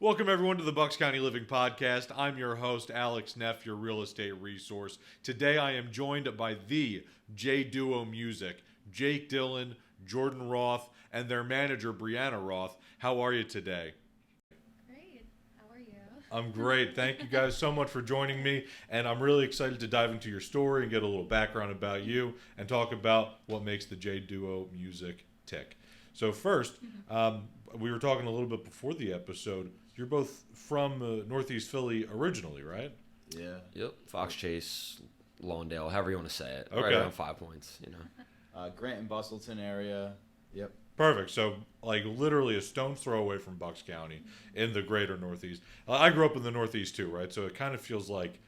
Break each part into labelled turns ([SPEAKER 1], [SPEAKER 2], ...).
[SPEAKER 1] Welcome, everyone, to the Bucks County Living Podcast. I'm your host, Alex Neff, your real estate resource. Today, I am joined by the J Duo Music, Jake Dillon, Jordan Roth, and their manager, Brianna Roth. How are you today?
[SPEAKER 2] Great. How are you?
[SPEAKER 1] I'm great. Thank you guys so much for joining me, and I'm really excited to dive into your story and get a little background about you and talk about what makes the J Duo Music tick. So first, we were talking a little bit before the episode. You're both from Northeast Philly originally, right?
[SPEAKER 3] Yeah.
[SPEAKER 4] Yep. Fox Chase, Lawndale, however you want to say it.
[SPEAKER 1] Okay.
[SPEAKER 4] Right around 5 points, you know.
[SPEAKER 3] Grant and Bustleton area. Yep.
[SPEAKER 1] Perfect. So, like, literally a stone's throw away from Bucks County in the greater Northeast. I grew up in the Northeast too, right? So it kind of feels like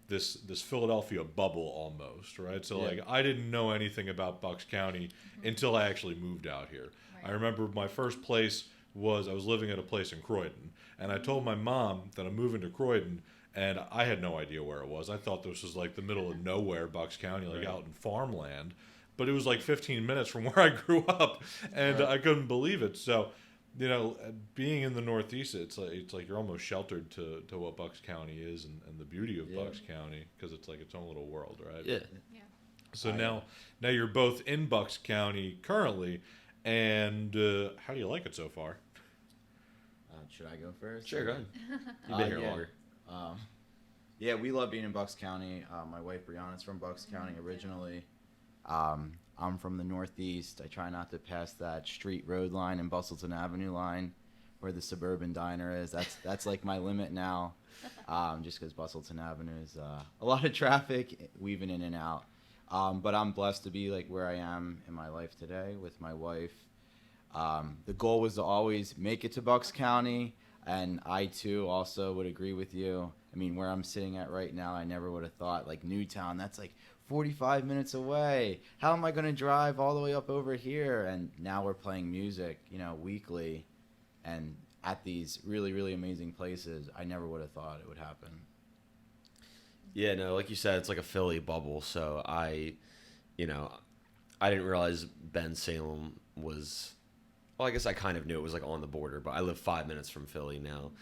[SPEAKER 1] this Philadelphia bubble almost, right? So, like, I didn't know anything about Bucks County until I actually moved out here.
[SPEAKER 2] Right.
[SPEAKER 1] I remember my first place was I was living at a place in Croydon, and I told my mom that I'm moving to Croydon, and I had no idea where it was. I thought this was like the middle of nowhere, Bucks County, like out in farmland. But it was like 15 minutes from where I grew up, and I couldn't believe it. So, you know, being in the Northeast, it's like you're almost sheltered to what Bucks County is and the beauty of Bucks County, because it's like its own little world, right?
[SPEAKER 4] Yeah.
[SPEAKER 2] Yeah.
[SPEAKER 1] So now you're both in Bucks County currently, and how do you like it so far?
[SPEAKER 3] Should I go first?
[SPEAKER 4] Sure, go ahead. You've been here
[SPEAKER 3] yeah.
[SPEAKER 4] longer.
[SPEAKER 3] Yeah, we love being in Bucks County. My wife Brianna's from Bucks County originally. I'm from the Northeast. I try not to pass that street road line and Bustleton Avenue line where the suburban diner is. That's like my limit now, just because Bustleton Avenue is a lot of traffic weaving in and out. But I'm blessed to be like where I am in my life today with my wife. The goal was to always make it to Bucks County, and I too also would agree with you. I mean, where I'm sitting at right now, I never would have thought like Newtown. That's like 45 minutes away. How am I going to drive all the way up over here? And now we're playing music, you know, weekly, and at these really, really amazing places. I never would have thought it would happen.
[SPEAKER 4] Yeah, no, like you said, it's like a Philly bubble. So I didn't realize Ben Salem was, well, I guess I kind of knew it was like on the border, but I live 5 minutes from Philly now.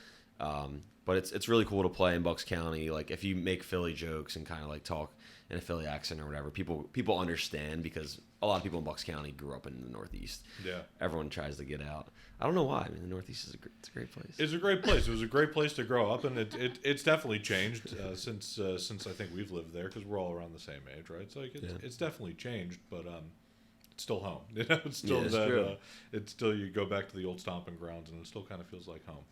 [SPEAKER 4] But it's really cool to play in Bucks County. Like if you make Philly jokes and kind of like talk in a Philly accent or whatever, people understand, because a lot of people in Bucks County grew up in the Northeast.
[SPEAKER 1] Yeah.
[SPEAKER 4] Everyone tries to get out. I don't know why. I mean, the Northeast is it's a great place.
[SPEAKER 1] It's a great place. It was a great place to grow up, and it's definitely changed since I think we've lived there, because we're all around the same age, right? So like it's definitely changed, but it's still home. You know, it's still it's still, you go back to the old stomping grounds, and it still kind of feels like home.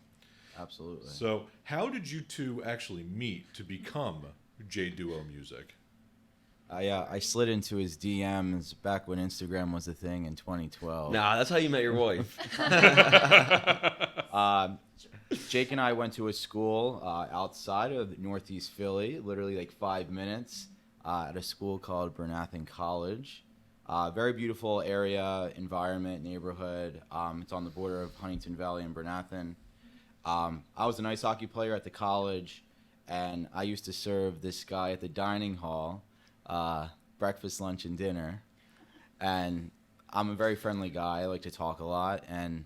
[SPEAKER 3] Absolutely.
[SPEAKER 1] So how did you two actually meet to become J Duo Music?
[SPEAKER 3] I slid into his DMs back when Instagram was a thing in 2012.
[SPEAKER 4] Nah, that's how you met your wife.
[SPEAKER 3] Jake and I went to a school outside of Northeast Philly, literally like 5 minutes, at a school called Bernathen College. Very beautiful area, environment, neighborhood. It's on the border of Huntington Valley and Bernathen. I was an ice hockey player at the college, and I used to serve this guy at the dining hall, breakfast, lunch, and dinner. And I'm a very friendly guy. I like to talk a lot, and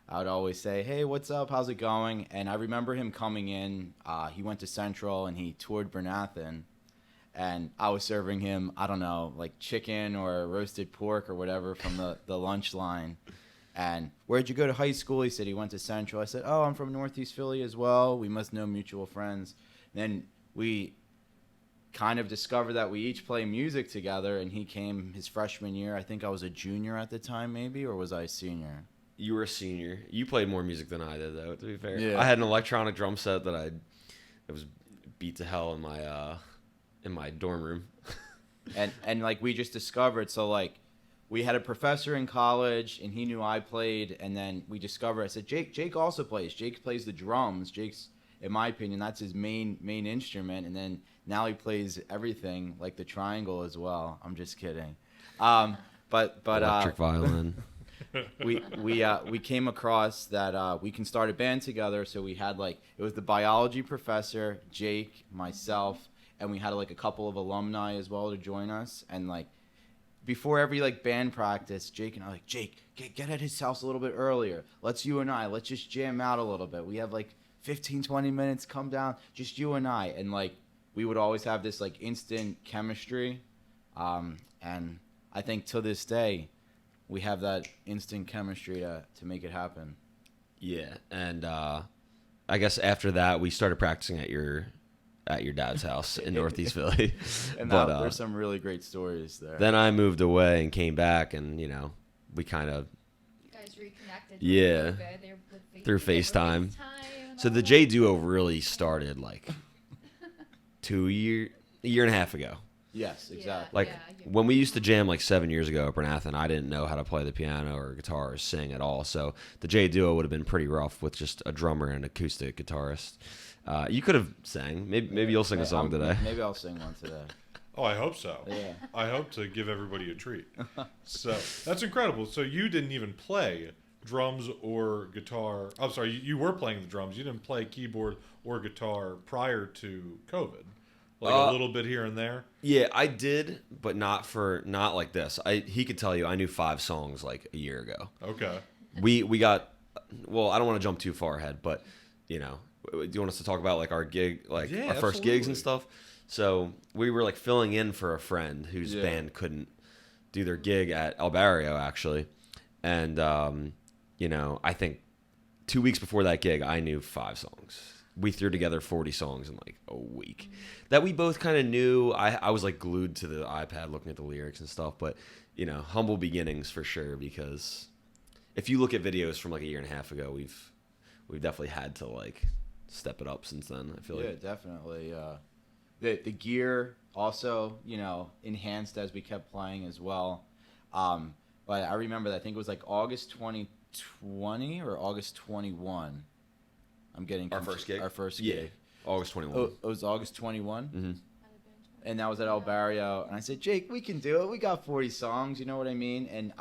[SPEAKER 3] I would always say, hey, what's up? How's it going? And I remember him coming in. He went to Central, and he toured Bernathen. And I was serving him, I don't know, like chicken or roasted pork or whatever from the lunch line. And where'd you go to high school? He said he went to Central. I said, oh, I'm from Northeast Philly as well. We must know mutual friends. Then we kind of discovered that we each play music together, and he came his freshman year. I think I was a junior at the time, maybe, or was I a senior?
[SPEAKER 4] You were a senior. You played more music than I did, though, to be fair.
[SPEAKER 3] Yeah.
[SPEAKER 4] I had an electronic drum set that it was beat to hell in my dorm room.
[SPEAKER 3] and like we just discovered, so like we had a professor in college, and he knew I played, and then we discovered, I said, Jake also plays. Jake plays the drums. Jake's, in my opinion, that's his main instrument, and then now he plays everything, like the triangle as well. I'm just kidding. But
[SPEAKER 4] Electric violin.
[SPEAKER 3] we came across that we can start a band together, so we had like, it was the biology professor, Jake, myself, and we had like a couple of alumni as well to join us, and like before every like band practice, Jake and I like, Jake, get at his house a little bit earlier. Let's just jam out a little bit. We have like 15, 20 minutes, come down, just you and I. And, like, we would always have this, like, instant chemistry. And I think to this day, we have that instant chemistry to make it happen.
[SPEAKER 4] Yeah, and I guess after that, we started practicing at your dad's house in Northeast Philly.
[SPEAKER 3] And there's some really great stories there.
[SPEAKER 4] Then I moved away and came back, and we kind of
[SPEAKER 2] Reconnected.
[SPEAKER 4] Yeah. Through FaceTime. So the J Duo really started like a year and a half ago.
[SPEAKER 3] Yes, exactly.
[SPEAKER 4] Like when we used to jam like 7 years ago at Bernathen, I didn't know how to play the piano or guitar or sing at all. So the J Duo would have been pretty rough with just a drummer and acoustic guitarist. You could have sang. Maybe you'll sing a song today.
[SPEAKER 3] Maybe I'll sing one today.
[SPEAKER 1] Oh, I hope so.
[SPEAKER 3] Yeah.
[SPEAKER 1] I hope to give everybody a treat. So that's incredible. So you didn't even play drums or guitar. I'm sorry, you were playing the drums. You didn't play keyboard or guitar prior to COVID. Like a little bit here and there.
[SPEAKER 4] Yeah, I did, but not like this. He could tell you I knew 5 songs like a year ago.
[SPEAKER 1] Okay.
[SPEAKER 4] We got. Well, I don't want to jump too far ahead, but do you want us to talk about like our gig, like our first gigs and stuff? So we were like filling in for a friend whose band couldn't do their gig at El Barrio actually, and I think 2 weeks before that gig, I knew 5 songs. We threw together 40 songs in like a week that we both kind of knew. I was like glued to the iPad looking at the lyrics and stuff, but humble beginnings for sure, because if you look at videos from like a year and a half ago, we've definitely had to like step it up since then. I feel like.
[SPEAKER 3] Yeah, definitely. The gear also, enhanced as we kept playing as well. But I remember that, I think it was like August 2020 or August 21. I'm getting
[SPEAKER 4] Our first gig?
[SPEAKER 3] Our first
[SPEAKER 4] Yeah,
[SPEAKER 3] gig.
[SPEAKER 4] August 21.
[SPEAKER 3] Oh, it was August 21?
[SPEAKER 4] Mm-hmm.
[SPEAKER 3] And that was at El Barrio. And I said, Jake, we can do it. We got 40 songs, you know what I mean? And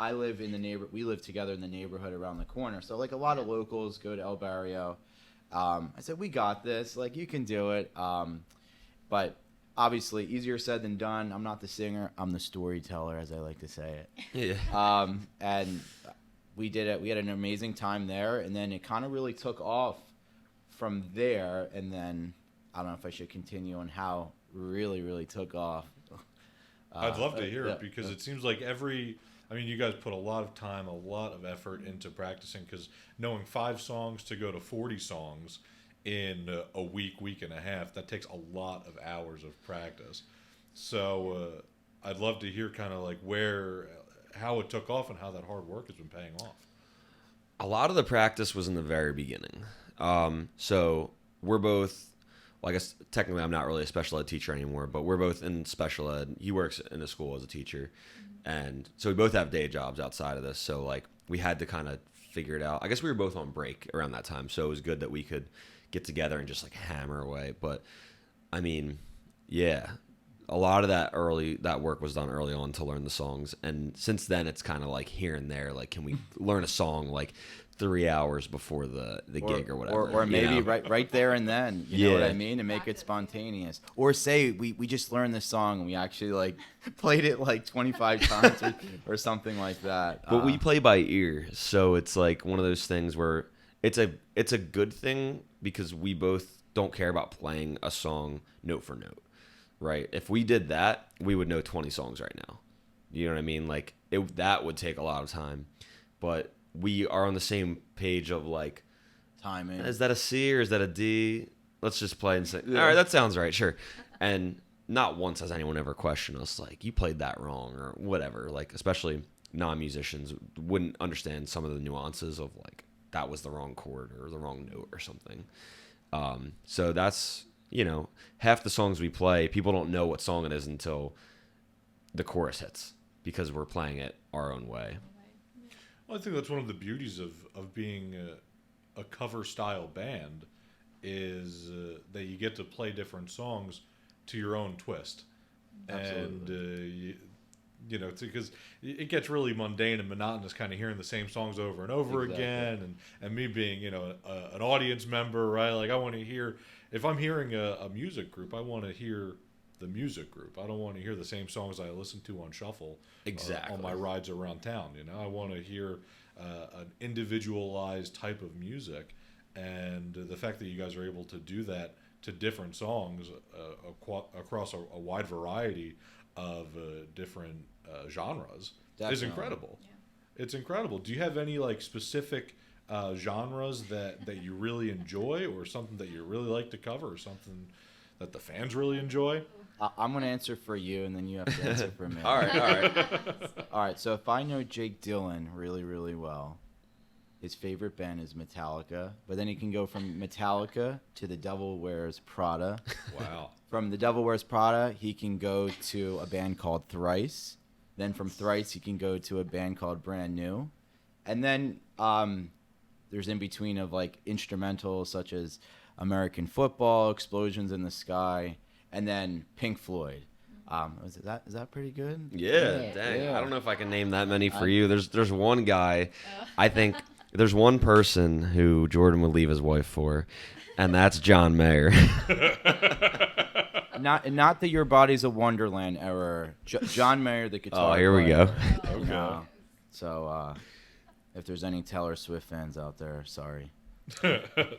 [SPEAKER 3] we live together in the neighborhood around the corner. So, like, a lot of locals go to El Barrio. I said, we got this. Like, you can do it. But obviously, easier said than done. I'm not the singer. I'm the storyteller, as I like to say it.
[SPEAKER 4] Yeah.
[SPEAKER 3] And we did it. We had an amazing time there. And then it kind of really took off from there. And then I don't know if I should continue on how really, really took off.
[SPEAKER 1] I'd love to hear it, because it seems like you guys put a lot of time, a lot of effort into practicing, because knowing 5 songs to go to 40 songs in a week and a half, that takes a lot of hours of practice. So I'd love to hear kind of like how it took off and how that hard work has been paying off.
[SPEAKER 4] A lot of the practice was in the very beginning. So we're both, well, I guess technically I'm not really a special ed teacher anymore, but we're both in special ed. He works in a school as a teacher. And so we both have day jobs outside of this. So like we had to kind of figure it out. I guess we were both on break around that time. So it was good that we could get together and just like hammer away. But I mean, yeah, a lot of that work was done early on to learn the songs. And since then it's kind of like here and there, like, can we learn a song like 3 hours before the gig or whatever,
[SPEAKER 3] or maybe right there and then, you know what I mean, and make it spontaneous. Or say we just learned this song and we actually like played it like 25 times or something like that.
[SPEAKER 4] But we play by ear, so it's like one of those things where it's a good thing, because we both don't care about playing a song note for note, right? If we did that, we would know 20 songs right now. You know what I mean? Like that would take a lot of time, but we are on the same page of like,
[SPEAKER 3] timing.
[SPEAKER 4] Is that a C or is that a D? Let's just play and say, all right, that sounds right, sure. And not once has anyone ever questioned us, like, you played that wrong or whatever. Like, especially non-musicians wouldn't understand some of the nuances of like, that was the wrong chord or the wrong note or something. So that's, half the songs we play, people don't know what song it is until the chorus hits, because we're playing it our own way.
[SPEAKER 1] Well, I think that's one of the beauties of being a cover style band, is that you get to play different songs to your own twist.
[SPEAKER 3] Absolutely.
[SPEAKER 1] And because it gets really mundane and monotonous, kind of hearing the same songs over and over again, and me being an audience member, right? Like, I want to hear, if I'm hearing a music group, I want to hear the music group. I don't want to hear the same songs I listen to on shuffle on my rides around town. I want to hear an individualized type of music, and the the fact that you guys are able to do that to different songs across a wide variety of different genres is
[SPEAKER 3] Definitely.
[SPEAKER 1] incredible.
[SPEAKER 2] Yeah.
[SPEAKER 1] It's incredible. Do you have any like specific genres that you really enjoy, or something that you really like to cover, or something that the fans really enjoy?
[SPEAKER 3] I'm gonna answer for you, and then you have to answer for me.
[SPEAKER 4] All right.
[SPEAKER 3] All right. So if I know Jake Dillon really, really well, his favorite band is Metallica. But then he can go from Metallica to The Devil Wears Prada.
[SPEAKER 1] Wow.
[SPEAKER 3] From The Devil Wears Prada, he can go to a band called Thrice. Then from Thrice, he can go to a band called Brand New. And then there's in between of like instrumentals such as American Football, Explosions in the Sky, and then Pink Floyd. Is that pretty good?
[SPEAKER 4] Yeah, dang.
[SPEAKER 3] Yeah.
[SPEAKER 4] I don't know if I can name that many for you. There's one guy, I think there's one person who Jordan would leave his wife for, and that's John Mayer.
[SPEAKER 3] Not the Your Body's a Wonderland era. John Mayer, the guitar.
[SPEAKER 4] Oh, here we
[SPEAKER 3] player.
[SPEAKER 4] go.
[SPEAKER 3] You know, so if there's any Taylor Swift fans out there, sorry.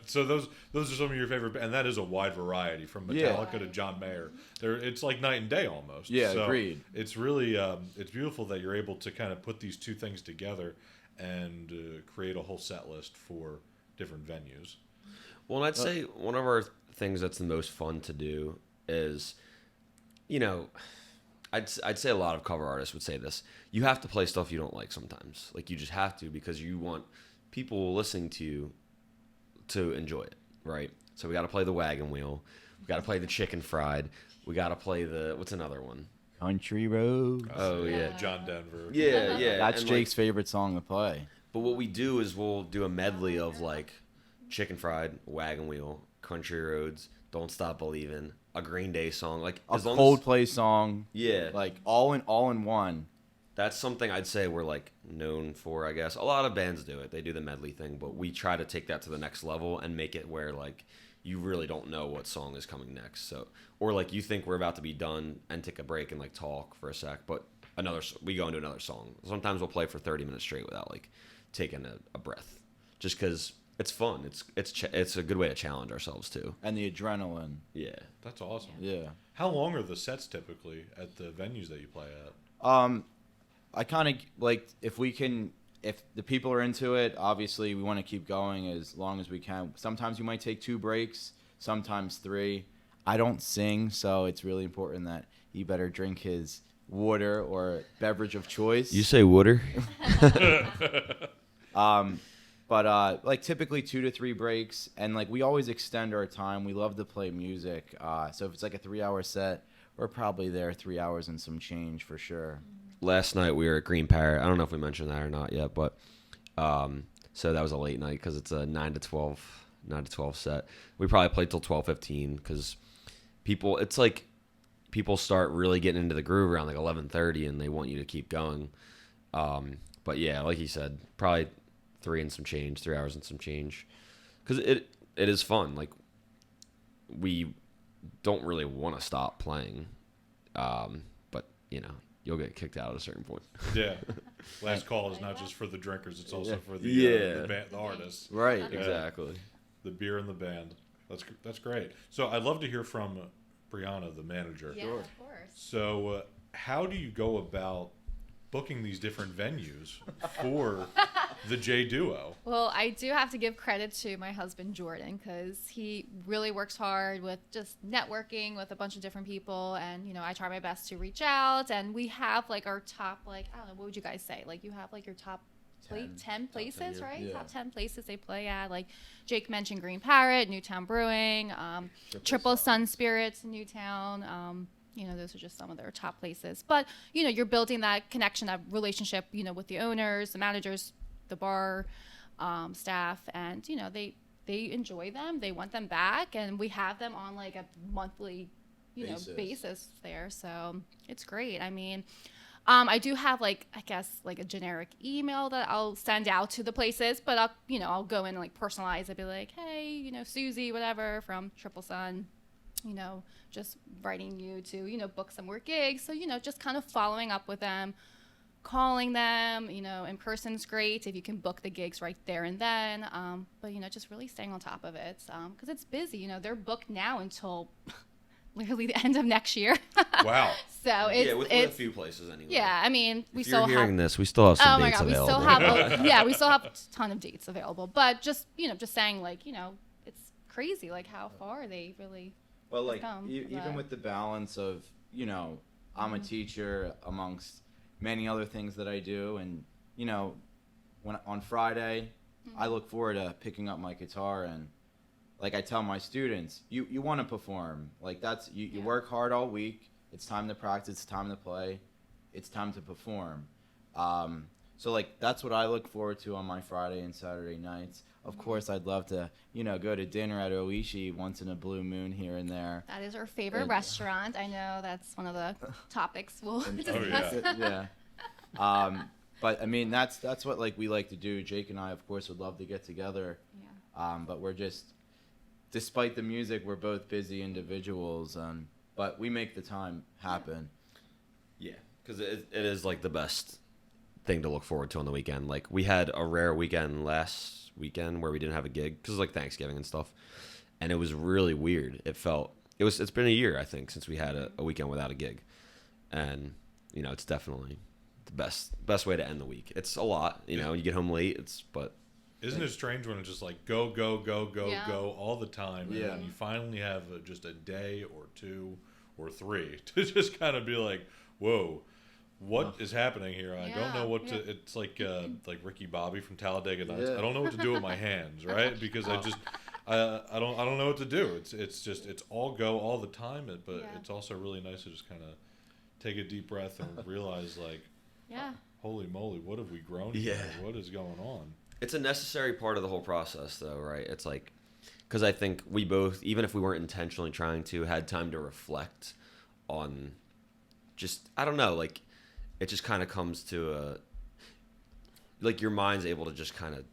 [SPEAKER 1] So those are some of your favorite, and that is a wide variety from Metallica to John Mayer. It's like night and day almost.
[SPEAKER 3] Yeah,
[SPEAKER 1] so
[SPEAKER 3] agreed.
[SPEAKER 1] It's really it's beautiful that you're able to kind of put these two things together and create a whole set list for different venues.
[SPEAKER 4] Well, and I'd say one of our things that's the most fun to do is, you know, I'd say a lot of cover artists would say this. You have to play stuff you don't like sometimes. Like, you just have to, because you want people listening to you to enjoy it, right? So we got to play the Wagon Wheel. We got to play the Chicken Fried. We got to play what's another one?
[SPEAKER 3] Country Road.
[SPEAKER 4] Oh, yeah.
[SPEAKER 1] John Denver.
[SPEAKER 4] Yeah.
[SPEAKER 3] That's
[SPEAKER 4] And,
[SPEAKER 3] Jake's favorite song to play.
[SPEAKER 4] But what we do is we'll do a medley of like Chicken Fried, Wagon Wheel, Country Roads, Don't Stop Believin', a Green Day song, like
[SPEAKER 3] A
[SPEAKER 4] as long
[SPEAKER 3] Coldplay song.
[SPEAKER 4] Yeah.
[SPEAKER 3] Like all in one.
[SPEAKER 4] That's something I'd say we're like known for, I guess. A lot of bands do it. They do the medley thing, but we try to take that to the next level and make it where like you really don't know what song is coming next. So, or like you think we're about to be done and take a break and like talk for a sec, but we go into another song. Sometimes we'll play for 30 minutes straight without like taking a breath, just because it's fun. It's a good way to challenge ourselves too.
[SPEAKER 3] And the adrenaline.
[SPEAKER 4] Yeah.
[SPEAKER 1] That's awesome.
[SPEAKER 3] Yeah.
[SPEAKER 1] How long are the sets typically at the venues that you play at?
[SPEAKER 3] I kind of like if the people are into it, obviously we want to keep going as long as we can. Sometimes you might take 2 breaks, sometimes 3. I don't sing, so it's really important that he better drink his water or beverage of choice.
[SPEAKER 4] You say water?
[SPEAKER 3] But like typically 2 to 3 breaks, and like we always extend our time. We love to play music. So if it's like a 3-hour set, we're probably there 3 hours and some change for sure.
[SPEAKER 4] Last night we were at Green Parrot. I don't know if we mentioned that or not yet, but so that was a late night because it's a 9 to 12 set. We probably played till 12:15 because people start really getting into the groove around like 11:30 and they want you to keep going. But yeah, like you said, probably 3 hours and some change, because it is fun. Like, we don't really want to stop playing, but you know, you'll get kicked out at a certain point.
[SPEAKER 1] Yeah. Last call is not just for the drinkers; it's also for the artists.
[SPEAKER 3] Right.
[SPEAKER 1] Yeah.
[SPEAKER 4] Exactly.
[SPEAKER 1] The beer and the band. That's great. So I'd love to hear from Brianna, the manager.
[SPEAKER 2] Yeah, of course.
[SPEAKER 1] So how do you go about booking these different venues for the J Duo?
[SPEAKER 2] Well, I do have to give credit to my husband, Jordan, because he really works hard with just networking with a bunch of different people. And, you know, I try my best to reach out. And we have, like, our top, like, I don't know, what would you guys say? Like, you have, like, your top 10 places, right?
[SPEAKER 3] Yeah.
[SPEAKER 2] Top 10 places they play at. Like, Jake mentioned Green Parrot, Newtown Brewing, Triple Sun Spirits in Newtown. You know, those are just some of their top places. But, you know, you're building that connection, that relationship, you know, with the owners, the managers, the bar staff. And, you know, they enjoy them. They want them back. And we have them on, like, a monthly, basis there. So it's great. I mean, I do have, like, I guess, like, a generic email that I'll send out to the places. But, I'll go in and, like, personalize. I'd be like, hey, you know, Susie, whatever, from Triple Sun. You know, just writing you to, you know, book some more gigs. So, you know, just kind of following up with them calling them, in person's great if you can book the gigs right there and then. But, just really staying on top of it because it's busy. They're booked now until literally the end of next year.
[SPEAKER 1] Wow.
[SPEAKER 2] So it's
[SPEAKER 4] with a few places anyway.
[SPEAKER 2] Yeah, I mean, we
[SPEAKER 4] If
[SPEAKER 2] still
[SPEAKER 4] you're hearing
[SPEAKER 2] have.
[SPEAKER 4] this, we still have some
[SPEAKER 2] Oh my
[SPEAKER 4] dates
[SPEAKER 2] God,
[SPEAKER 4] available.
[SPEAKER 2] we still have a ton of dates available. But just saying it's crazy how far they really.
[SPEAKER 3] Well, like
[SPEAKER 2] come,
[SPEAKER 3] even
[SPEAKER 2] but-
[SPEAKER 3] with the balance of I'm a teacher amongst many other things that I do, and when on Friday, I look forward to picking up my guitar and like I tell my students, you want to perform. Like that's you work hard all week. It's time to practice. It's time to play. It's time to perform. So like that's what I look forward to on my Friday and Saturday nights. Of course, I'd love to go to dinner at Oishi once in a blue moon here and there.
[SPEAKER 2] That is our favorite
[SPEAKER 3] And-
[SPEAKER 2] restaurant. I know that's one of the topics we'll discuss.
[SPEAKER 1] yeah.
[SPEAKER 3] Yeah. But I mean that's what like we like to do. Jake and I, of course, would love to get together.
[SPEAKER 2] Yeah.
[SPEAKER 3] But we're just, despite the music, we're both busy individuals. But we make the time happen.
[SPEAKER 4] Yeah, because it is like the best thing to look forward to on the weekend. Like we had a rare weekend last weekend where we didn't have a gig because like Thanksgiving and stuff, and it was really weird. It's been a year I think since we had a weekend without a gig, and it's definitely the best way to end the week. It's a lot, you get home late.
[SPEAKER 1] Isn't it strange when it's just like go, go, go, go,
[SPEAKER 2] Yeah.
[SPEAKER 1] go all the time, and
[SPEAKER 3] Yeah.
[SPEAKER 1] then you finally have just a day or two or three to just kind of be like, whoa, what is happening here? I don't know what to. It's like Ricky Bobby from Talladega Nights.
[SPEAKER 3] Yeah.
[SPEAKER 1] I don't know what to do with my hands, right? Because I don't know what to do. It's all go all the time, but
[SPEAKER 2] Yeah.
[SPEAKER 1] it's also really nice to just kind of take a deep breath and realize like,
[SPEAKER 2] Yeah.
[SPEAKER 1] holy moly, what have we grown here?
[SPEAKER 4] Yeah.
[SPEAKER 1] What is going on?
[SPEAKER 4] It's a necessary part of the whole process, though, right? It's like, because I think we both, even if we weren't intentionally trying to, had time to reflect on just, I don't know, like, it just kind of comes to like, your mind's able to just kind of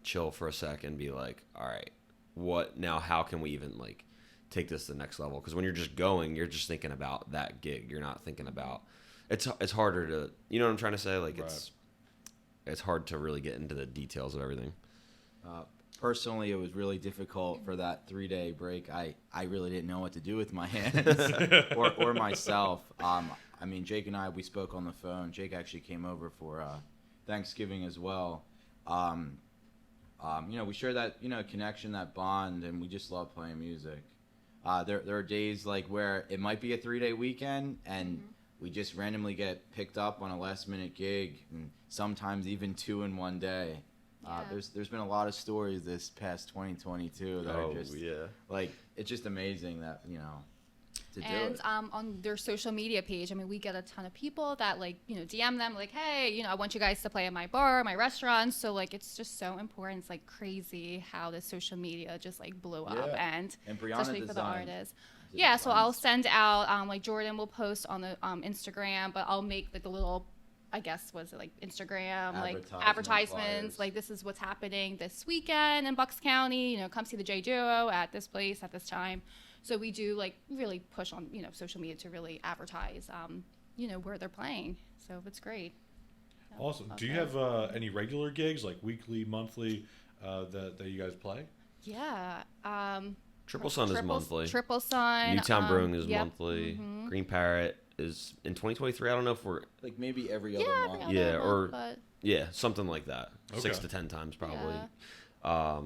[SPEAKER 4] chill for a second and be like, all right, what now? How can we even, like, take this to the next level? Because when you're just going, you're just thinking about that gig. You're not thinking about, it's harder to, you know what I'm trying to say? Like,
[SPEAKER 1] Right.
[SPEAKER 4] It's hard to really get into the details of everything.
[SPEAKER 3] Personally, it was really difficult for that 3-day break. I really didn't know what to do with my hands or myself. I mean, Jake and I, we spoke on the phone. Jake actually came over for Thanksgiving as well. We share that, connection, that bond, and we just love playing music. There are days like where it might be a 3-day weekend and we just randomly get picked up on a last-minute gig, and sometimes even 2 in one day.
[SPEAKER 2] Yeah.
[SPEAKER 3] There's been a lot of stories this past 2022 that are just like, it's just amazing that to do
[SPEAKER 2] And
[SPEAKER 3] it.
[SPEAKER 2] on their social media page, I mean, we get a ton of people that DM them like, hey, I want you guys to play at my bar, my restaurant. So like, it's just so important. It's like crazy how the social media just like blew up, and
[SPEAKER 3] Brianna
[SPEAKER 2] especially for the
[SPEAKER 3] designed-
[SPEAKER 2] artists.
[SPEAKER 3] did
[SPEAKER 2] Yeah, so I'll
[SPEAKER 3] designs.
[SPEAKER 2] send out like Jordan will post on the Instagram, but I'll make like the little, I guess, was it like Instagram, like advertisements,
[SPEAKER 3] flyers.
[SPEAKER 2] like this is what's happening this weekend in Bucks County. Come see the J Duo at this place at this time. So we do like really push on social media to really advertise where they're playing. So it's great.
[SPEAKER 1] Awesome.
[SPEAKER 2] love
[SPEAKER 1] Do you
[SPEAKER 2] that.
[SPEAKER 1] have any regular gigs, like weekly, monthly, that you guys play?
[SPEAKER 2] Yeah.
[SPEAKER 4] Triple Sun is monthly.
[SPEAKER 2] Triple Sun.
[SPEAKER 4] Newtown Brewing is
[SPEAKER 2] yep.
[SPEAKER 4] monthly.
[SPEAKER 2] Mhm.
[SPEAKER 4] Green Parrot is in 2023. I don't know if we're
[SPEAKER 3] Like maybe every other
[SPEAKER 2] Yeah,
[SPEAKER 3] month.
[SPEAKER 2] every
[SPEAKER 4] Yeah,
[SPEAKER 2] other
[SPEAKER 4] or-
[SPEAKER 2] month,
[SPEAKER 4] something like that.
[SPEAKER 1] Okay.
[SPEAKER 4] 6 to 10 times probably.
[SPEAKER 2] Yeah.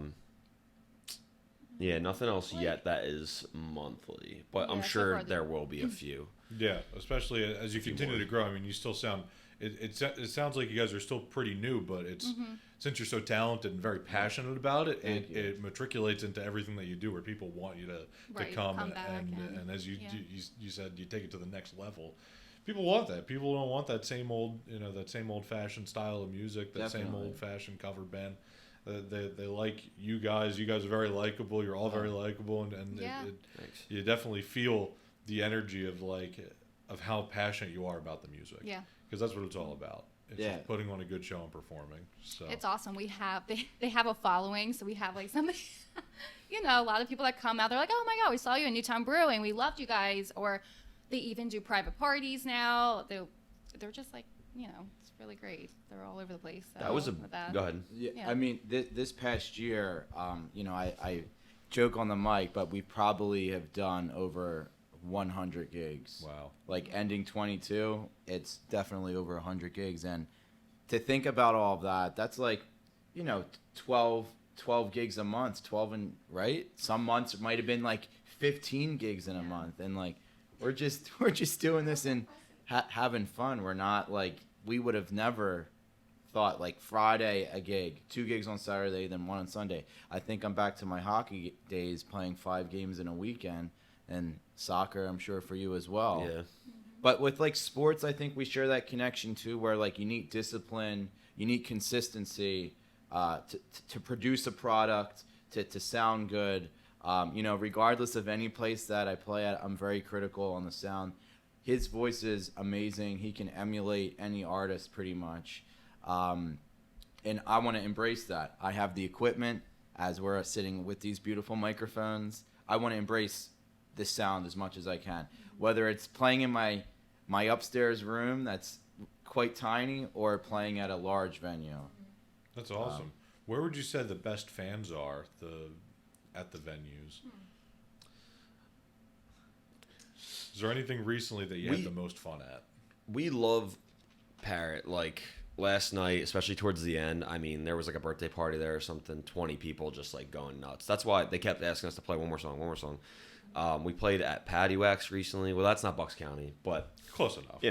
[SPEAKER 4] Yeah, nothing else yet that is monthly, but I'm
[SPEAKER 2] Yeah, so
[SPEAKER 4] sure
[SPEAKER 2] far
[SPEAKER 4] there will be a few.
[SPEAKER 1] Yeah, especially as you
[SPEAKER 4] few
[SPEAKER 1] continue
[SPEAKER 4] more.
[SPEAKER 1] to grow. I mean, you still sound. It sounds like you guys are still pretty new, but it's since you're so talented and very passionate about it,
[SPEAKER 3] Thank you.
[SPEAKER 1] it matriculates into everything that you do, where people want you to
[SPEAKER 2] Right,
[SPEAKER 1] come,
[SPEAKER 2] come back
[SPEAKER 1] and as you,
[SPEAKER 2] yeah.
[SPEAKER 1] you said, you take it to the next level. People want that. People don't want that same old fashioned style of music, that same
[SPEAKER 3] Definitely.
[SPEAKER 1] old fashioned cover band. They like you guys. You guys are very likable. You're all very likable, and
[SPEAKER 2] Yeah.
[SPEAKER 4] Thanks.
[SPEAKER 1] you definitely feel the energy of how passionate you are about the music.
[SPEAKER 2] Yeah.
[SPEAKER 1] Because that's what it's all about. It's
[SPEAKER 3] Yeah.
[SPEAKER 1] just putting on a good show and performing. So
[SPEAKER 2] It's awesome. We have they have a following, so we have like somebody, a lot of people that come out. They're like, "Oh my God, we saw you in Newtown Brewing. We loved you guys." Or they even do private parties now. They're just like, it's really great. They're all over the place. So
[SPEAKER 4] That was a.
[SPEAKER 2] with that.
[SPEAKER 4] Go ahead.
[SPEAKER 3] Yeah,
[SPEAKER 2] Yeah.
[SPEAKER 3] I mean, this past year, I joke on the mic, but we probably have done over 100 gigs.
[SPEAKER 1] Wow.
[SPEAKER 3] Like ending 22, it's definitely over 100 gigs. And to think about all of that, that's like, 12 gigs a month, right? Some months it might have been like 15 gigs in a month. And like, we're just doing this and having fun. We're not like, we would have never thought like Friday a gig, 2 gigs on Saturday, then 1 on Sunday. I think I'm back to my hockey days, playing 5 games in a weekend, and soccer, I'm sure for you as well.
[SPEAKER 4] Yeah.
[SPEAKER 3] But with like sports, I think we share that connection too, where like you need discipline, you need consistency to produce a product, to sound good. Regardless of any place that I play at, I'm very critical on the sound. His voice is amazing. He can emulate any artist pretty much. And I want to embrace that. I have the equipment as we're sitting with these beautiful microphones. I want to embrace the sound as much as I can, whether it's playing in my upstairs room that's quite tiny or playing at a large venue.
[SPEAKER 1] That's awesome. Where would you say the best fans are at the venues? Is there anything recently that you had the most fun at?
[SPEAKER 4] We love Parrot. Like last night, especially towards the end, I mean, there was like a birthday party there or something, 20 people just like going nuts. That's why they kept asking us to play one more song. We played at Patty Wax recently. Well, that's not Bucks County, but
[SPEAKER 1] Close enough.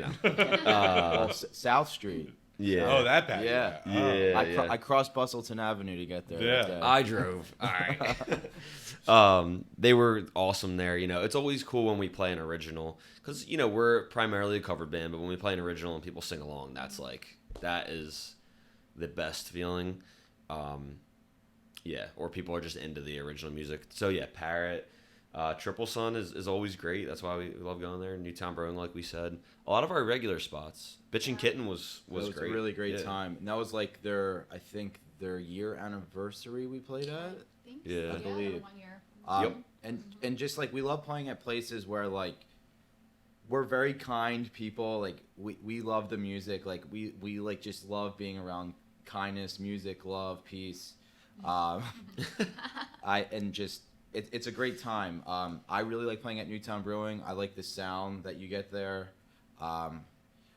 [SPEAKER 3] Well, South Street.
[SPEAKER 4] yeah.
[SPEAKER 1] Oh, that bad.
[SPEAKER 3] Yeah.
[SPEAKER 4] Yeah.
[SPEAKER 3] I crossed Bustleton Avenue to get there.
[SPEAKER 1] Yeah.
[SPEAKER 3] that day.
[SPEAKER 4] I drove. All right. They were awesome there. It's always cool when we play an original because, we're primarily a cover band, but when we play an original and people sing along, that is the best feeling. Or people are just into the original music. So, yeah, Parrot. Triple Sun is always great. That's why we love going there. Newtown Brewing, like we said. A lot of our regular spots. Bitch and Kitten was
[SPEAKER 3] It was
[SPEAKER 4] great.
[SPEAKER 3] a really great
[SPEAKER 4] Yeah.
[SPEAKER 3] time. And that was like their year anniversary we played at.
[SPEAKER 4] Yeah.
[SPEAKER 3] I believe.
[SPEAKER 2] 1 year.
[SPEAKER 4] Yep.
[SPEAKER 3] And just like we love playing at places where like we're very kind people. Like we love the music. Like we like just love being around kindness, music, love, peace. It's a great time. I really like playing at Newtown Brewing. I like the sound that you get there.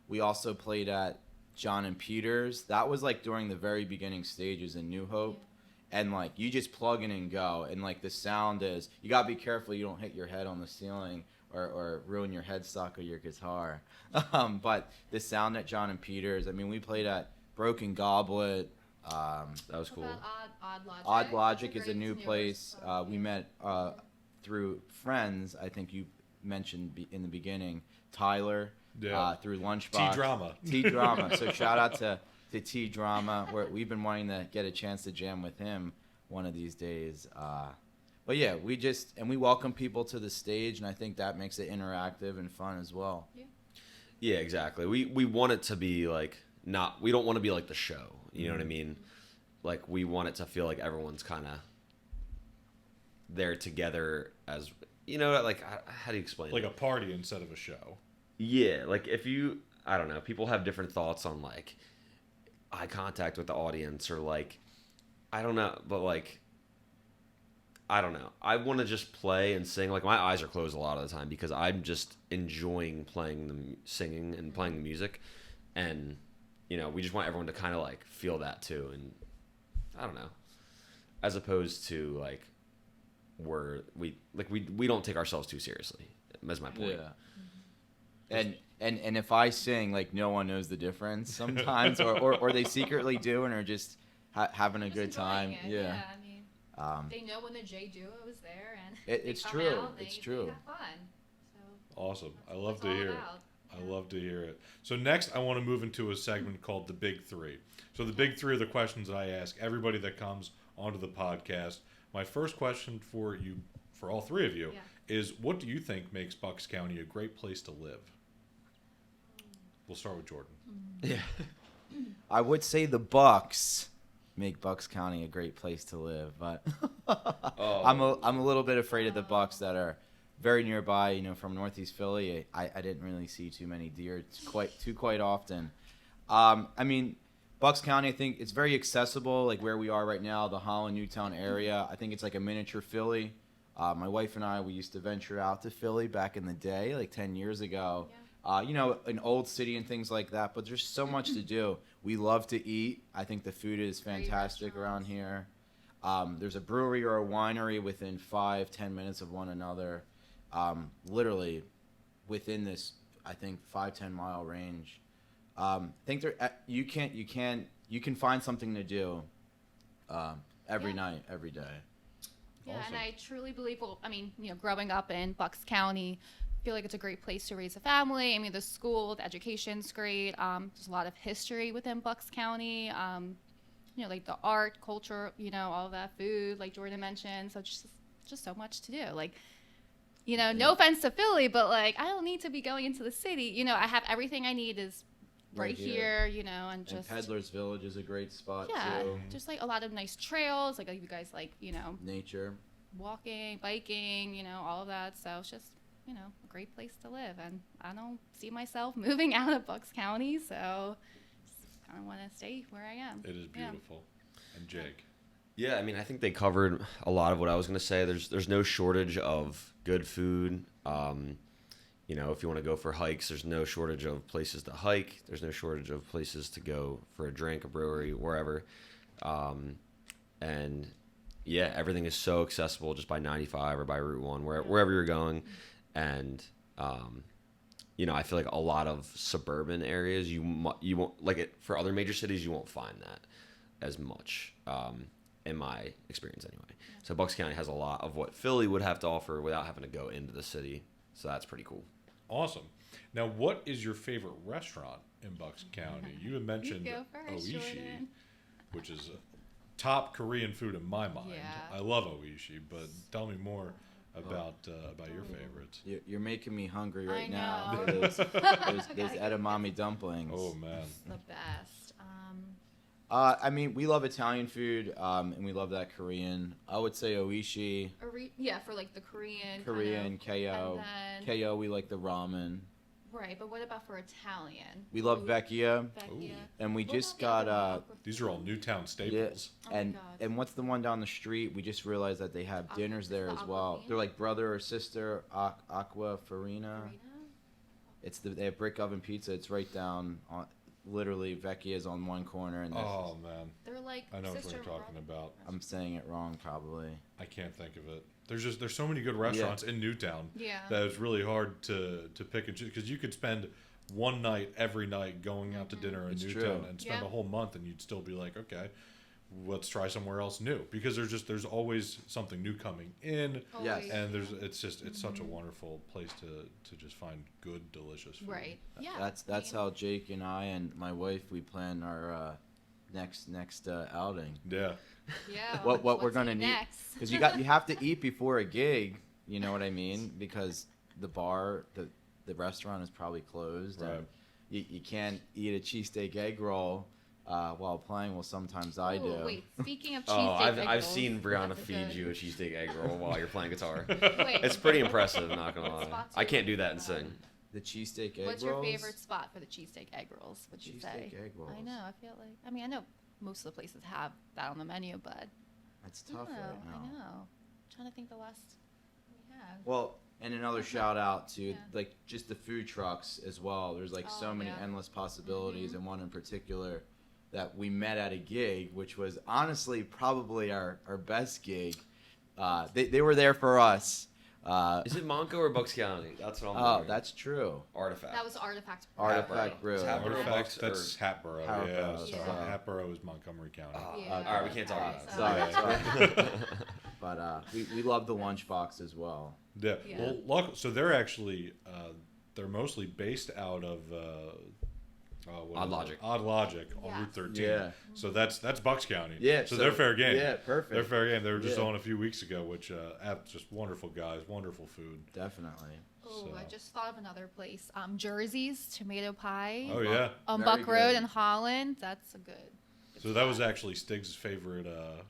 [SPEAKER 3] We also played at John and Peter's. That was like during the very beginning stages in New Hope. And like you just plug in and go. And like the sound is, you gotta be careful you don't hit your head on the ceiling or ruin your headstock or your guitar. But the sound at John and Peter's, I mean, we played at Broken Goblet.
[SPEAKER 4] That was cool.
[SPEAKER 2] What about Odd Logic?
[SPEAKER 3] Odd Logic
[SPEAKER 2] That's
[SPEAKER 3] is a new
[SPEAKER 2] newer
[SPEAKER 3] place.
[SPEAKER 2] spot.
[SPEAKER 3] We met through friends. I think you mentioned in the beginning, Tyler.
[SPEAKER 1] Yeah.
[SPEAKER 3] Through Lunchbox.
[SPEAKER 1] T-Drama.
[SPEAKER 3] T-Drama. So shout out to T-Drama. We've been wanting to get a chance to jam with him one of these days. But yeah, we welcome people to the stage, and I think that makes it interactive and fun as well.
[SPEAKER 4] Yeah, exactly. We want it to be like we don't want to be like the show. You know what I mean? Like we want it to feel like everyone's kind of there together as, like how do you explain it?
[SPEAKER 1] Like a party instead of a show.
[SPEAKER 4] Yeah, like I don't know, people have different thoughts on like eye contact with the audience or like, I don't know, but like, I don't know. I want to just play and sing. Like my eyes are closed a lot of the time because I'm just enjoying singing and playing the music. And, we just want everyone to kind of like feel that too. And I don't know, as opposed to like we don't take ourselves too seriously. That's my point.
[SPEAKER 3] Yeah. And if I sing, like no one knows the difference sometimes, or they secretly do and are just having a
[SPEAKER 2] Just
[SPEAKER 3] good
[SPEAKER 2] enjoying
[SPEAKER 3] time.
[SPEAKER 2] it.
[SPEAKER 3] Yeah.
[SPEAKER 2] I mean, they know when the J Duo is there, and
[SPEAKER 3] It's
[SPEAKER 2] they come
[SPEAKER 3] true.
[SPEAKER 2] out,
[SPEAKER 3] It's
[SPEAKER 2] they
[SPEAKER 3] true.
[SPEAKER 2] have fun. So
[SPEAKER 1] Awesome. I
[SPEAKER 2] that's what
[SPEAKER 1] love
[SPEAKER 2] it's
[SPEAKER 1] to
[SPEAKER 2] all
[SPEAKER 1] hear it.
[SPEAKER 2] about.
[SPEAKER 1] I love to hear it. So next, I want to move into a segment called the Big Three. So the Big Three are the questions that I ask everybody that comes onto the podcast. My first question for you, for all three of you, is what do you think makes Bucks County a great place to live? We'll start with Jordan.
[SPEAKER 4] Yeah.
[SPEAKER 3] I would say the Bucks make Bucks County a great place to live, but I'm a little bit afraid of the Bucks that are very nearby. From Northeast Philly, I didn't really see too many deer quite often. I mean, Bucks County, I think it's very accessible, like where we are right now, the Holland, Newtown area. I think it's like a miniature Philly. My wife and I, we used to venture out to Philly back in the day, like 10 years ago. You know, an old city and things like that, but there's so much to do. We love to eat. I think the food is fantastic around here. There's a brewery or a winery within 5-10 minutes of one another. Literally within this, I think, 5-10 mile range. I think you can find something to do every night, every day.
[SPEAKER 2] Yeah,
[SPEAKER 1] Awesome.
[SPEAKER 2] and I truly believe, well, I mean, you know, growing up in Bucks County, I feel like it's a great place to raise a family. I mean, the school, the education's great. There's a lot of history within Bucks County. You know, like the art, culture, you know, all that food, like Jordan mentioned. So just so much to do. Like, you know, no offense to Philly, but like, I don't need to be going into the city. You know, I have everything I need is right here, you know, and just.
[SPEAKER 3] And Peddler's Village is a great spot too.
[SPEAKER 2] Just like a lot of nice trails, like you guys like, you know,
[SPEAKER 3] Nature.
[SPEAKER 2] walking, biking, you know, all of that. So it's just, you know, a great place to live. And I don't see myself moving out of Bucks County, so just kind of want to stay where I am.
[SPEAKER 1] It is beautiful. And Jake.
[SPEAKER 4] Yeah, I mean, I think they covered a lot of what I was going to say. There's no shortage of good food. You know, if you want to go for hikes, there's no shortage of places to hike. There's no shortage of places to go for a drink, a brewery, wherever. And yeah, everything is so accessible just by 95 or by Route 1, wherever you're going. And, you know, I feel like a lot of suburban areas, you won't, like it, for other major cities, you won't find that as much, in my experience anyway. So Bucks County has a lot of what Philly would have to offer without having to go into the city. So that's pretty cool.
[SPEAKER 1] Awesome. Now, what is your favorite restaurant in Bucks County? You had mentioned
[SPEAKER 2] go first,
[SPEAKER 1] Oishi,
[SPEAKER 2] Jordan.
[SPEAKER 1] which is top Korean food in my mind.
[SPEAKER 2] Yeah.
[SPEAKER 1] I love Oishi, but tell me more about your favorites.
[SPEAKER 3] You're making me hungry right
[SPEAKER 2] I
[SPEAKER 3] now.
[SPEAKER 2] know.
[SPEAKER 3] Those edamame dumplings.
[SPEAKER 1] Oh man.
[SPEAKER 2] The best.
[SPEAKER 3] I mean, we love Italian food, and we love that Korean. I would say Oishi,
[SPEAKER 2] Yeah, for like the Korean.
[SPEAKER 3] Korean,
[SPEAKER 2] kind of,
[SPEAKER 3] KO.
[SPEAKER 2] and then-
[SPEAKER 3] KO, we like the ramen.
[SPEAKER 2] Right, but what about for Italian?
[SPEAKER 3] We love Vecchia,
[SPEAKER 2] Vecchia.
[SPEAKER 3] and we
[SPEAKER 2] What
[SPEAKER 3] just
[SPEAKER 2] about the
[SPEAKER 3] got
[SPEAKER 2] other one?
[SPEAKER 1] These are all Newtown staples.
[SPEAKER 2] Oh my
[SPEAKER 3] and
[SPEAKER 2] God.
[SPEAKER 3] and what's the one down the street? We just realized that they have dinners there
[SPEAKER 2] the
[SPEAKER 3] as well.
[SPEAKER 2] Aquafina?
[SPEAKER 3] They're like brother or sister, Aqua Farina.
[SPEAKER 2] Farina?
[SPEAKER 3] They have brick oven pizza. It's right down on, literally Vecchia is on one corner, and
[SPEAKER 1] Oh man,
[SPEAKER 2] They're like
[SPEAKER 1] I know what
[SPEAKER 2] sister
[SPEAKER 1] you're
[SPEAKER 2] and
[SPEAKER 1] talking
[SPEAKER 2] brother.
[SPEAKER 1] about.
[SPEAKER 3] I'm saying it wrong probably.
[SPEAKER 1] I can't think of it. There's so many good restaurants in Newtown
[SPEAKER 2] Yeah.
[SPEAKER 1] that it's really hard to pick and choose, because you could spend one night every night going out to dinner in
[SPEAKER 3] It's
[SPEAKER 1] Newtown
[SPEAKER 3] true.
[SPEAKER 1] and spend
[SPEAKER 2] Yeah.
[SPEAKER 1] a whole month, and you'd still be like, okay, let's try somewhere else new, because there's always something new coming in.
[SPEAKER 2] Always,
[SPEAKER 1] And
[SPEAKER 2] yeah.
[SPEAKER 1] it's such a wonderful place to just find good, delicious food.
[SPEAKER 2] Right. Yeah.
[SPEAKER 3] That's
[SPEAKER 2] I mean,
[SPEAKER 3] how Jake and I and my wife we plan our next outing.
[SPEAKER 1] Yeah.
[SPEAKER 2] Yeah.
[SPEAKER 3] What we're
[SPEAKER 2] what's
[SPEAKER 3] gonna need,
[SPEAKER 2] next?
[SPEAKER 3] because you have to eat before a gig. You know what I mean? Because the restaurant is probably closed.
[SPEAKER 1] Right.
[SPEAKER 3] And you can't eat a cheesesteak egg roll while playing. Well, sometimes I do.
[SPEAKER 2] Oh, wait. Speaking of
[SPEAKER 4] Oh,
[SPEAKER 2] cheesesteak egg
[SPEAKER 4] I've
[SPEAKER 2] rolls,
[SPEAKER 4] seen Brianna
[SPEAKER 2] that's
[SPEAKER 4] feed
[SPEAKER 2] good.
[SPEAKER 4] you a cheesesteak egg roll while you're playing guitar.
[SPEAKER 2] Wait,
[SPEAKER 4] It's pretty impressive, not gonna
[SPEAKER 2] what
[SPEAKER 4] lie.
[SPEAKER 2] spots
[SPEAKER 4] I
[SPEAKER 2] are
[SPEAKER 4] can't
[SPEAKER 2] you
[SPEAKER 4] do that and
[SPEAKER 2] looking
[SPEAKER 4] sing.
[SPEAKER 3] The cheesesteak egg
[SPEAKER 2] What's
[SPEAKER 3] rolls.
[SPEAKER 2] your favorite spot for the cheesesteak egg rolls? Would you say?
[SPEAKER 3] Cheesesteak egg rolls.
[SPEAKER 2] I know. I feel like. I mean, I know most of the places have that on the menu, but
[SPEAKER 3] That's
[SPEAKER 2] I
[SPEAKER 3] tough
[SPEAKER 2] don't know.
[SPEAKER 3] right now.
[SPEAKER 2] I know. I'm trying to think the last we had.
[SPEAKER 3] Well, and another shout out to
[SPEAKER 2] Yeah.
[SPEAKER 3] like just the food trucks as well. There's like so
[SPEAKER 2] Oh,
[SPEAKER 3] many
[SPEAKER 2] yeah.
[SPEAKER 3] endless possibilities,
[SPEAKER 2] Mhm.
[SPEAKER 3] and one in particular that we met at a gig, which was honestly probably our best gig. They were there for us.
[SPEAKER 4] Is it Monco or Bucks County? That's what I'm
[SPEAKER 3] Oh,
[SPEAKER 4] wondering.
[SPEAKER 3] that's true.
[SPEAKER 4] Artifact.
[SPEAKER 2] That was Artifact.
[SPEAKER 3] Artifact Brew.
[SPEAKER 4] Is Hatboro
[SPEAKER 1] Artifact,
[SPEAKER 4] Bucks
[SPEAKER 1] that's Hatboro. Yeah.
[SPEAKER 3] Hatboro,
[SPEAKER 1] So
[SPEAKER 2] yeah.
[SPEAKER 1] Hatboro is Montgomery County.
[SPEAKER 2] Yeah.
[SPEAKER 4] All right, we can't talk about that.
[SPEAKER 3] Sorry. But we love the lunchbox as well.
[SPEAKER 1] Yeah.
[SPEAKER 2] Yeah.
[SPEAKER 1] Well, so they're actually they're mostly based out of what
[SPEAKER 4] Odd
[SPEAKER 1] is it?
[SPEAKER 4] Logic.
[SPEAKER 1] Odd Logic on
[SPEAKER 2] Yeah.
[SPEAKER 1] Route 13.
[SPEAKER 3] Yeah.
[SPEAKER 1] So that's Bucks County.
[SPEAKER 3] Yeah.
[SPEAKER 1] So they're fair game.
[SPEAKER 3] Yeah, perfect.
[SPEAKER 1] They're fair game. They were just
[SPEAKER 3] Yeah.
[SPEAKER 1] on a few weeks ago, which just wonderful guys, wonderful food.
[SPEAKER 3] Definitely.
[SPEAKER 2] Oh,
[SPEAKER 1] So-
[SPEAKER 2] I just thought of another place. Jersey's tomato pie.
[SPEAKER 1] Oh yeah.
[SPEAKER 2] On
[SPEAKER 3] Very
[SPEAKER 2] Buck Road
[SPEAKER 3] good.
[SPEAKER 2] in Holland. That's a good.
[SPEAKER 1] So that was actually Stig's favorite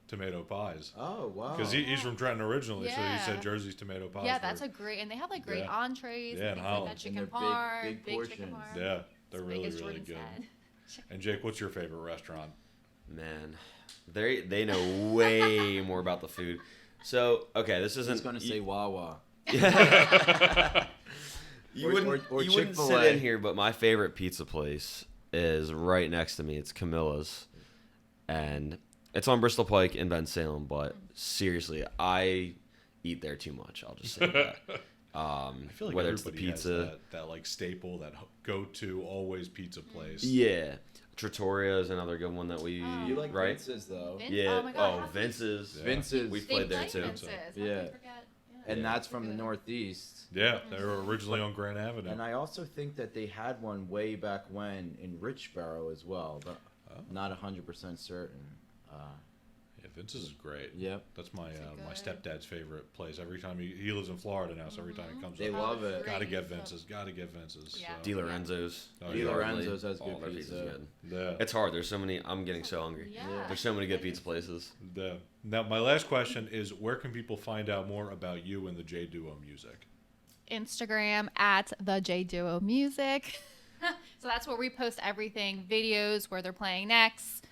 [SPEAKER 1] tomato pies.
[SPEAKER 3] Oh wow.
[SPEAKER 1] Because he's from Trenton originally, so he
[SPEAKER 2] Yeah.
[SPEAKER 1] said Jersey's tomato pies.
[SPEAKER 2] Yeah,
[SPEAKER 1] were-
[SPEAKER 2] that's a great, and they have like great
[SPEAKER 1] Yeah.
[SPEAKER 2] entrees.
[SPEAKER 1] Yeah,
[SPEAKER 2] and
[SPEAKER 1] in
[SPEAKER 2] things like
[SPEAKER 1] Holland.
[SPEAKER 2] that chicken
[SPEAKER 3] And they're big-
[SPEAKER 2] parm,
[SPEAKER 3] big
[SPEAKER 2] big chicken
[SPEAKER 3] portions.
[SPEAKER 2] parm.
[SPEAKER 1] Yeah, they're
[SPEAKER 2] As
[SPEAKER 1] really
[SPEAKER 2] big as
[SPEAKER 1] really
[SPEAKER 2] Jordan's
[SPEAKER 1] good.
[SPEAKER 2] head.
[SPEAKER 1] And Jake, what's your favorite restaurant?
[SPEAKER 4] Man, they know way more about the food. So, okay, this isn't...
[SPEAKER 3] He's going to say Wawa.
[SPEAKER 4] You
[SPEAKER 3] Or
[SPEAKER 4] wouldn't sit
[SPEAKER 3] Chick-fil-A.
[SPEAKER 4] in here, but my favorite pizza place is right next to me. It's Camilla's. And it's on Bristol Pike in Bensalem, but seriously, I eat there too much. I'll just say that.
[SPEAKER 1] I feel like
[SPEAKER 4] whether it's the
[SPEAKER 1] everybody has
[SPEAKER 4] pizza.
[SPEAKER 1] that like staple, that go-to, always pizza place.
[SPEAKER 4] Yeah. Trattoria is another good one that we...
[SPEAKER 3] You like
[SPEAKER 4] right?
[SPEAKER 3] Vince's, though.
[SPEAKER 2] Vince?
[SPEAKER 4] Yeah.
[SPEAKER 2] Oh my God, how could
[SPEAKER 4] Vince's.
[SPEAKER 1] Yeah.
[SPEAKER 3] Vince's.
[SPEAKER 4] We played there too.
[SPEAKER 3] Yeah. And
[SPEAKER 4] Yeah.
[SPEAKER 3] that's from the Northeast.
[SPEAKER 1] Yeah, they were originally on Grand Avenue.
[SPEAKER 3] And I also think that they had one way back when in Richboro as well, but not 100% certain.
[SPEAKER 1] Yeah, Vince's is great.
[SPEAKER 3] Yep.
[SPEAKER 1] That's my my
[SPEAKER 2] good?
[SPEAKER 1] stepdad's favorite place. Every time he lives in Florida now, so every time he comes
[SPEAKER 3] They
[SPEAKER 1] up,
[SPEAKER 3] love it.
[SPEAKER 1] gotta get Vince's. Gotta get Vince's.
[SPEAKER 2] Yeah.
[SPEAKER 1] So.
[SPEAKER 4] Di Lorenzo's.
[SPEAKER 1] Oh,
[SPEAKER 3] Di
[SPEAKER 1] yeah.
[SPEAKER 3] Lorenzo's has
[SPEAKER 4] All
[SPEAKER 3] good
[SPEAKER 4] their
[SPEAKER 3] pizza.
[SPEAKER 4] pizza's good.
[SPEAKER 1] Yeah.
[SPEAKER 4] It's hard. There's so many. I'm getting so hungry.
[SPEAKER 2] Yeah.
[SPEAKER 4] There's so many good pizza places.
[SPEAKER 1] Yeah. Now, my last question is, where can people find out more about you and the J Duo music?
[SPEAKER 2] Instagram at the J Duo Music. So that's where we post everything, videos, where they're playing next.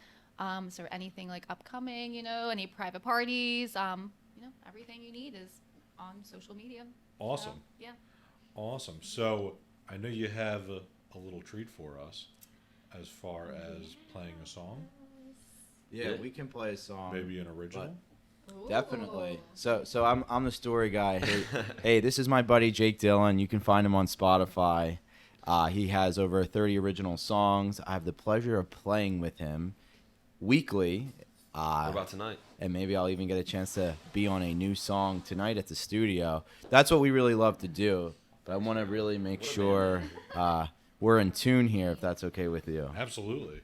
[SPEAKER 2] So anything like upcoming, any private parties, everything you need is on social media.
[SPEAKER 1] Awesome.
[SPEAKER 2] So, yeah.
[SPEAKER 1] Awesome. So I know you have a little treat for us as far as playing a song,
[SPEAKER 3] Yeah, we can play a song.
[SPEAKER 1] maybe an original.
[SPEAKER 3] Definitely. So I'm the story guy. Hey, this is my buddy Jake Dillon. You can find him on Spotify. He has over 30 original songs. I have the pleasure of playing with him weekly.
[SPEAKER 4] What about tonight?
[SPEAKER 3] And maybe I'll even get a chance to be on a new song tonight at the studio. That's what we really love to do. But I want to really make sure we're in tune here, if that's okay with you.
[SPEAKER 1] Absolutely.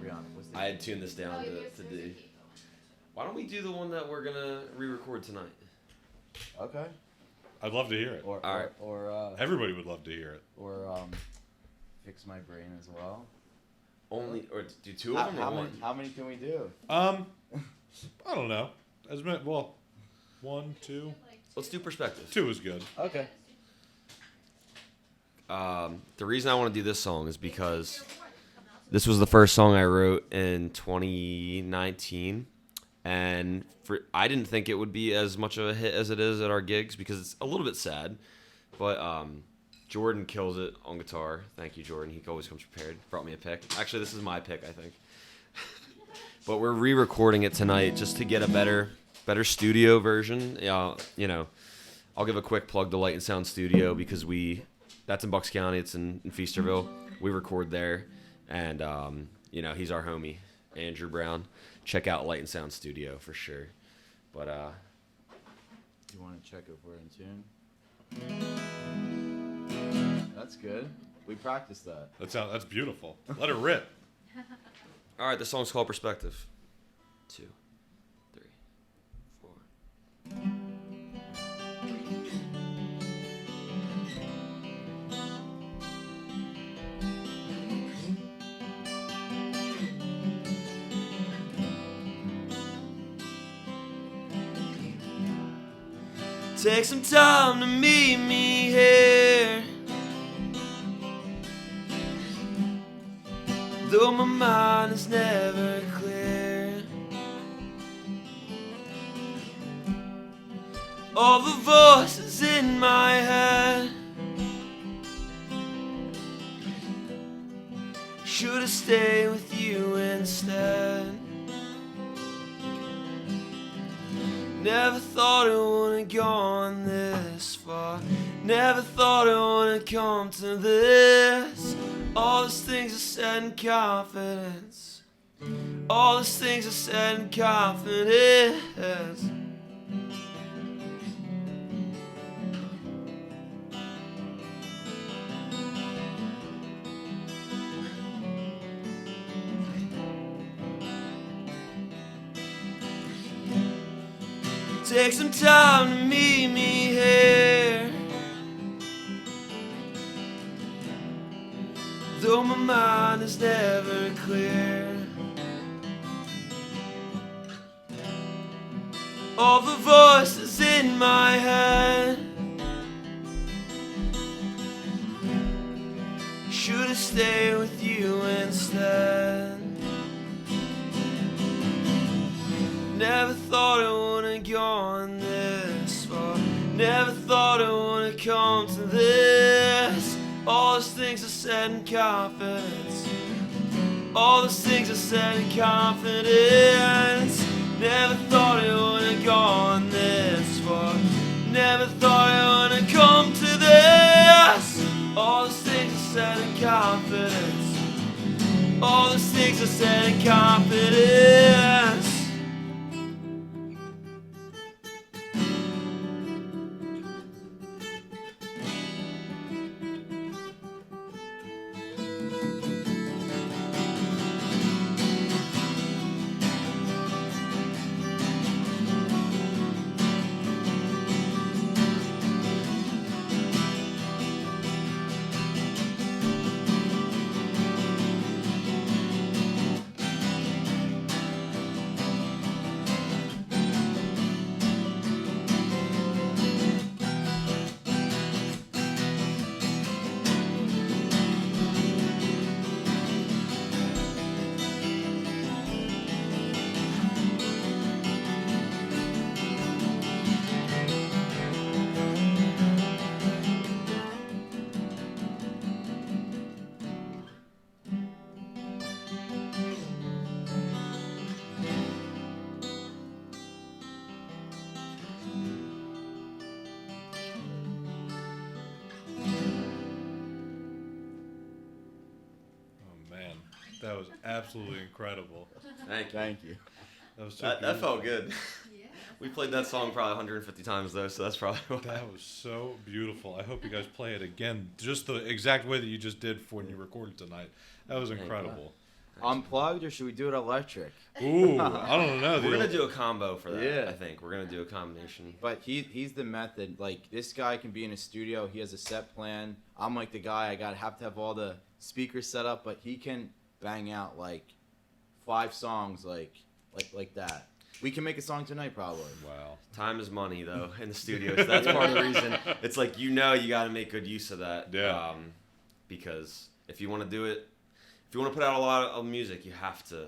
[SPEAKER 3] Brianna, what's the-
[SPEAKER 4] I had tuned this down to D. Why don't we do the one that we're gonna re-record tonight?
[SPEAKER 3] Okay.
[SPEAKER 1] I'd love to hear it.
[SPEAKER 3] Or
[SPEAKER 4] All right.
[SPEAKER 1] Everybody would love to hear it.
[SPEAKER 3] Fix My Brain as well.
[SPEAKER 4] Only or do two of them or one?
[SPEAKER 3] How many can we do?
[SPEAKER 1] I don't know. As many, well, 1, 2,
[SPEAKER 4] Let's do perspective.
[SPEAKER 1] 2 is good.
[SPEAKER 3] Okay.
[SPEAKER 4] The reason I want to do this song is because this was the first song I wrote in 2019, and I didn't think it would be as much of a hit as it is at our gigs because it's a little bit sad, but Jordan kills it on guitar. Thank you, Jordan. He always comes prepared. Brought me a pick. Actually, this is my pick, I think. But we're re-recording it tonight just to get a better studio version. I'll give a quick plug to Light and Sound Studio because that's in Bucks County. It's in Feasterville. We record there, and he's our homie, Andrew Brown. Check out Light and Sound Studio for sure. But
[SPEAKER 3] You want to check if we're in tune? That's good. We practiced that.
[SPEAKER 1] That's beautiful. Let it rip.
[SPEAKER 4] all right, the song's called Perspective. 2, 3, 4. Take some time to meet me here. Though my mind is never clear, all the voices in my head should have stayed with you instead. Never thought it would have gone this far. Never thought it would have come to this. All these things are said in confidence. All these things are said in confidence. Take some time to meet me here. Though my mind is never clear, all the voices in my head stay with you instead. Never thought it would have gone this far. Never thought it would have come to this. All those things I said in confidence. All those things I said in confidence. Never thought it would have gone this far. Never thought it would have come to this. All those things I said in confidence. All those things I said in confidence.
[SPEAKER 1] That was absolutely incredible.
[SPEAKER 3] Thank you.
[SPEAKER 1] That was so
[SPEAKER 4] That felt
[SPEAKER 1] beautiful.
[SPEAKER 4] good. We played that song probably 150 times though, so that's probably why.
[SPEAKER 1] That was so beautiful. I hope you guys play it again, just the exact way that you just did when you recorded tonight. That was incredible.
[SPEAKER 3] Unplugged, or should we do it electric?
[SPEAKER 1] Ooh, I don't know.
[SPEAKER 4] We're gonna do a combo for that.
[SPEAKER 3] Yeah.
[SPEAKER 4] I think we're gonna do a combination.
[SPEAKER 3] But he's the method. Like, this guy can be in a studio. He has a set plan. I'm like the guy. I have to have all the speakers set up, but he can bang out like 5 songs like that. We can make a song tonight probably.
[SPEAKER 1] Wow.
[SPEAKER 4] Time is money though in the studio, so that's part of the reason. It's like you got to make good use of that.
[SPEAKER 1] Yeah.
[SPEAKER 4] Because if you want to do it, if you want to put out a lot of music, you have to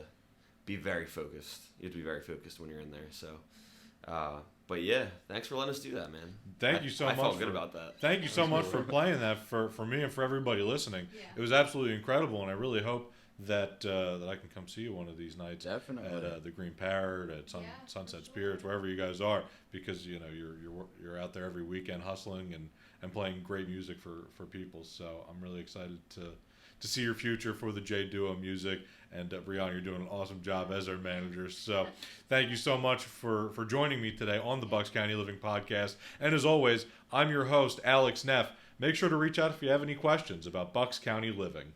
[SPEAKER 4] be very focused. You have to be very focused when you're in there. So, but yeah, thanks for letting us do that, man.
[SPEAKER 1] Thank you so much.
[SPEAKER 4] I felt good about that.
[SPEAKER 1] Thank you so much for playing that for me and for everybody listening.
[SPEAKER 2] Yeah.
[SPEAKER 1] It was absolutely incredible, and I really hope that that I can come see you one of these nights.
[SPEAKER 3] Definitely.
[SPEAKER 1] At the Green Parrot, at Sunset Spirits, wherever you guys are, because you know you're out there every weekend hustling and playing great music for people. So I'm really excited to see your future for the J Duo music. And Brianna, you're doing an awesome job as our manager. So thank you so much for joining me today on the Bucks County Living Podcast. And as always, I'm your host, Alex Neff. Make sure to reach out if you have any questions about Bucks County living.